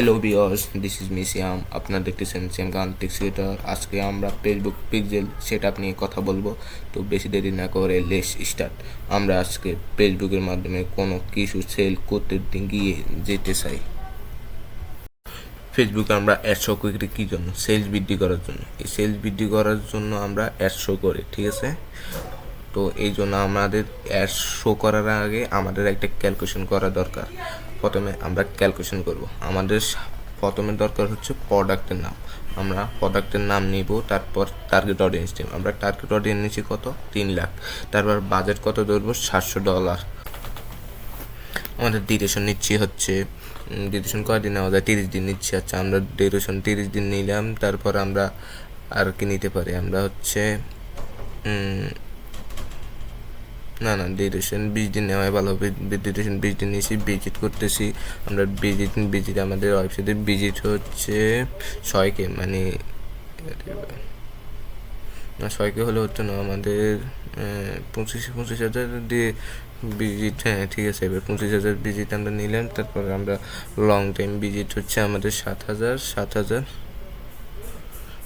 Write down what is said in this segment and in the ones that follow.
Hello viewers, this is me Siam. আপনারা দেখতেছেন সিয়াম গান্তিক creator. আজকে আমরা ফেসবুক পিক্সেল সেটআপ নিয়ে কথা বলবো। তো বেশি দেরি না করে লেটস স্টার্ট। আমরা আজকে ফেসবুকের মাধ্যমে কোনো কিছু সেল করতে গিয়ে যেতে চাই। ফেসবুকে আমরা অ্যাড শো করি কী জন্য? সেলস বৃদ্ধি করার জন্য। এই সেলস বৃদ্ধি করার জন্য আমরা অ্যাড শো করি, ঠিক আছে? তো এই জন্য আমাদের অ্যাড শো করার আগে আমাদের একটা ক্যালকুলেশন করা দরকার। প্রথমে আমরা ক্যালকুলেশন করব। আমাদের প্রথমে দরকার হচ্ছে প্রোডাক্টের নাম। আমরা প্রোডাক্টের নাম নিব, তারপর টার্গেট অডিয়েন্স নিব। আমরা টার্গেট অডিয়েন্স নিচ্ছি কত? 3 লাখ। তারপর বাজেট কত ধরবো? $700। আমাদের ডিউরেশন নিচ্ছি হচ্ছে ডিউরেশন কয়দিন নেওয়া যায়? 30 দিন নিচ্ছি। আচ্ছা, আমরা ডিউরেশন 30 দিন নিলাম। তারপর আমরা আর কি নিতে পারি? আমরা হচ্ছে না ডিউরেশন 20 দিন নেওয়াই ভালো হবে। ডিউরেশন 20 দিন নিয়েছি। ভিজিট করতেছি আমরা। ভিজিট আমাদের ওয়েবসাইটে ভিজিট হচ্ছে 6K, মানে না 6K হলে হচ্ছে না, আমাদের 25,000 দিয়ে ভিজিট। হ্যাঁ ঠিক আছে, এবার 25,000 ভিজিট আমরা নিলাম। তারপর আমরা লং টাইম ভিজিট হচ্ছে আমাদের 7,000।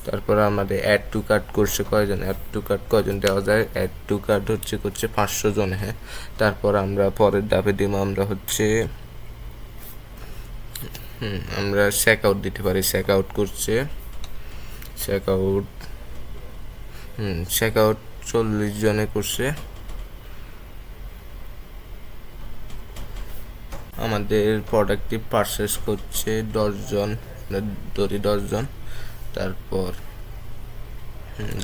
তারপর আমাদের অ্যাড টু কার্ট করছে কয়জন? অ্যাড টু কার্ট কয়জন দেওয়া যায়? অ্যাড টু কার্ট করছে 500 জন। হ্যাঁ, তারপর আমরা পরের ধাপে দিব আমরা হচ্ছে আমরা চেক আউট দিতে পারি। চেক আউট করছে চেক আউট 40 জনে করছে। আমাদের প্রোডাক্টটি পারচেস করছে 10 জন, ধরি 10 জন। তারপর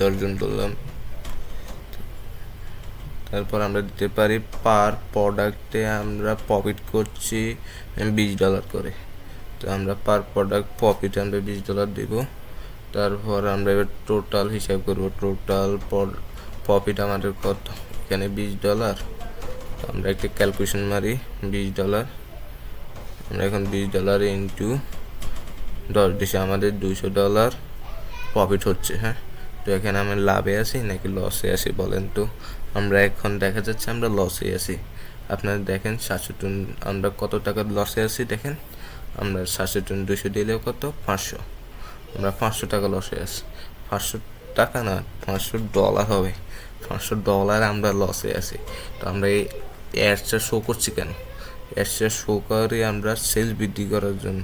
10 জন বললাম। তারপর আমরা দিতে পারি পার প্রোডাক্টে আমরা প্রফিট করছি $20 করে। তো আমরা পার প্রোডাক্ট প্রফিট আমরা $20 দেব। তারপর আমরা এবার টোটাল হিসাব করব। টোটাল প্রফিট আমাদের কত? এখানে $20। আমরা একটা ক্যালকুলেশন মারি। $20 আমরা এখন $20 ইন্টু 10 দিছি, আমাদের $200 প্রফিট হচ্ছে। হ্যাঁ, তো এখানে আমরা লাভে আছি নাকি লসে আছি বলেন তো? আমরা এখন দেখা যাচ্ছে আমরা লসে আছি। আপনারা দেখেন 700, আমরা কত টাকা লসে আছি দেখেন। আমরা 700, 200 দিলেও কত? 500। আমরা 500 টাকা লসে আছি। 500 টাকা না, $500 হবে। $500 আমরা লসে আছি। তো আমরা এই অ্যাডসটা শো করছি কেন? অ্যাডসটা শো করি আমরা সেলস বৃদ্ধি করার জন্য,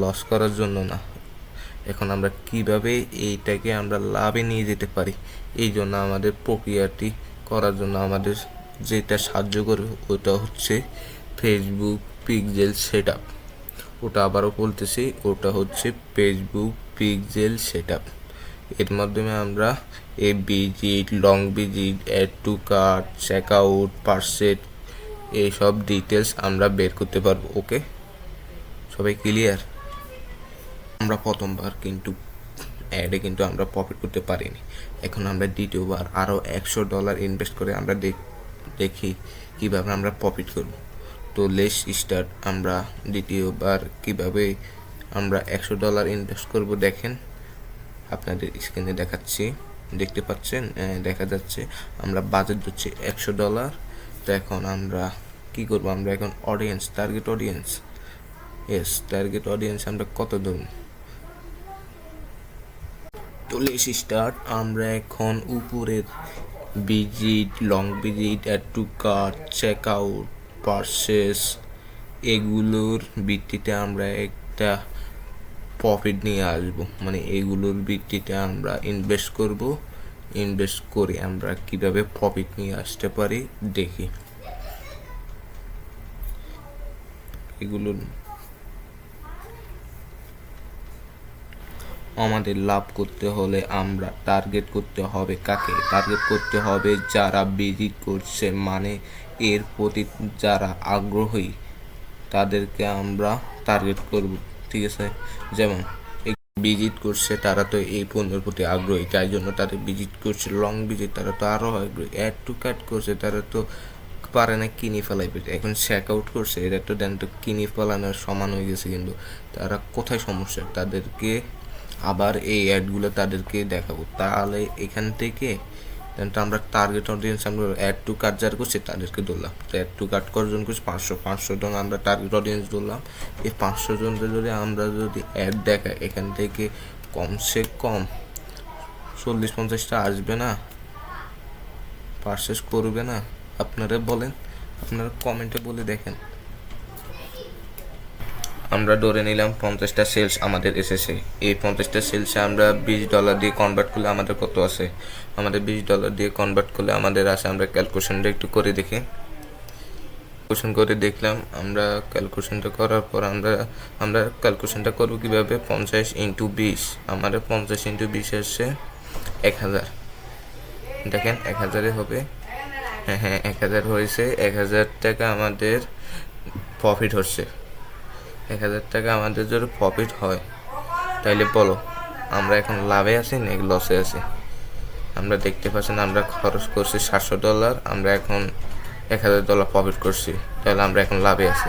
লস করার জন্য না। এখন আমরা কিভাবে এইটাকে আমরা লাভে নিয়ে যেতে পারি, এই জন্য আমাদের প্রক্রিয়াটি করার জন্য আমাদের যেটা সাহায্য করবে ওটা হচ্ছে ফেসবুক পিক্সেল সেটআপ। ওটা আবারও বলতেছি, ওটা হচ্ছে ফেসবুক পিক্সেল সেটআপ। এর মাধ্যমে আমরা এই visit, long visit, add to cart, check out, purchase, এইসব ডিটেলস আমরা বের করতে পারবো। ওকে, সবাই ক্লিয়ার? আমরা প্রথমবার কিন্তু অ্যাডে কিন্তু আমরা প্রফিট করতে পারিনি। এখন আমরা দ্বিতীয়বার আরও $100 ইনভেস্ট করে আমরা দেখি কীভাবে আমরা প্রফিট করব। তো লেটস স্টার্ট। আমরা দ্বিতীয়বার কীভাবে আমরা $100 ইনভেস্ট করব দেখেন। আপনাদের স্ক্রিনে দেখাচ্ছি, দেখতে পাচ্ছেন, দেখা যাচ্ছে। আমরা বাজেট হচ্ছে $100। তো এখন আমরা কি করব? আমরা এখন audience, target audience, target audience আমরা কত ধরুন? তো লেটস স্টার্ট। আমরা এখন উপরের visit, long visit, add to cart, check out, purchase, এগুলোর ভিত্তিতে আমরা একটা প্রফিট নিয়ে আসবো। মানে এগুলোর ভিত্তিতে আমরা ইনভেস্ট করব। ইনভেস্ট করে আমরা কিভাবে প্রফিট নিয়ে আসতে পারি দেখি। এগুলো আমাদের লাভ করতে হলে আমরা টার্গেট করতে হবে কাকে? টার্গেট করতে হবে যারা ভিজিট করছে, মানে এর প্রতি যারা আগ্রহী তাদেরকে আমরা টার্গেট করব, ঠিক আছে? যেমন ভিজিট করছে তারা তো এই পণ্যের প্রতি আগ্রহী, তাই জন্য তাদের ভিজিট করছে। লং ভিজিট তারা তো আরও আগ্রহী। অ্যাড টু কার্ট করছে তারা তো পারে না, কিনে ফেলাইবে। এখন চেক আউট করছে, এরা তো দেন তো কিনে ফেলানোর সমান হয়ে গেছে। কিন্তু তারা কোথায় সমস্যা? তাদেরকে আবার এই অ্যাডগুলো তাদেরকে দেখাবো। তাহলে এখান থেকে দেন তো আমরা টার্গেট অডিয়েন্স আমরা অ্যাড টু কার্ট যারা করছি তাদেরকে ধরলাম। তো অ্যাড টু কার্ট কতজন করছি 500 জন আমরা টার্গেট অডিয়েন্স ধরলাম। এই 500 জনকে যদি আমরা যদি অ্যাড দেখাই এখান থেকে কমসে কম 40-50টা আসবে না, পারচেস করবে না? আপনারা বলেন, আপনারা কমেন্টে বলে দেখেন। আমরা ধরে নিলাম 50টা সেলস আমাদের এসেছে। এই 50টা সেলসে আমরা $20 দিয়ে কনভার্ট করলে আমাদের কত আছে? আমাদের $20 দিয়ে কনভার্ট করলে আমাদের আছে, আমরা ক্যালকুলেশনটা একটু করে দেখি। ক্যালকুলেশন করে দেখলাম, আমরা ক্যালকুলেশনটা করার পর আমরা ক্যালকুলেশনটা করবো কীভাবে? 50 × 20, আমাদের 50 × 20 আসছে 1000। দেখেন 1000-এ হবে। হ্যাঁ 1000 হয়েছে। 1000 টাকা আমাদের প্রফিট হচ্ছে। 1000 টাকা আমাদের যদি প্রফিট হয় তাইলে বলো আমরা এখন লাভে আছি নাকি লসে আছি? আমরা দেখতে পাচ্ছেন আমরা খরচ করছি $700, আমরা এখন $1000 প্রফিট করছি, তাহলে আমরা এখন লাভে আছি।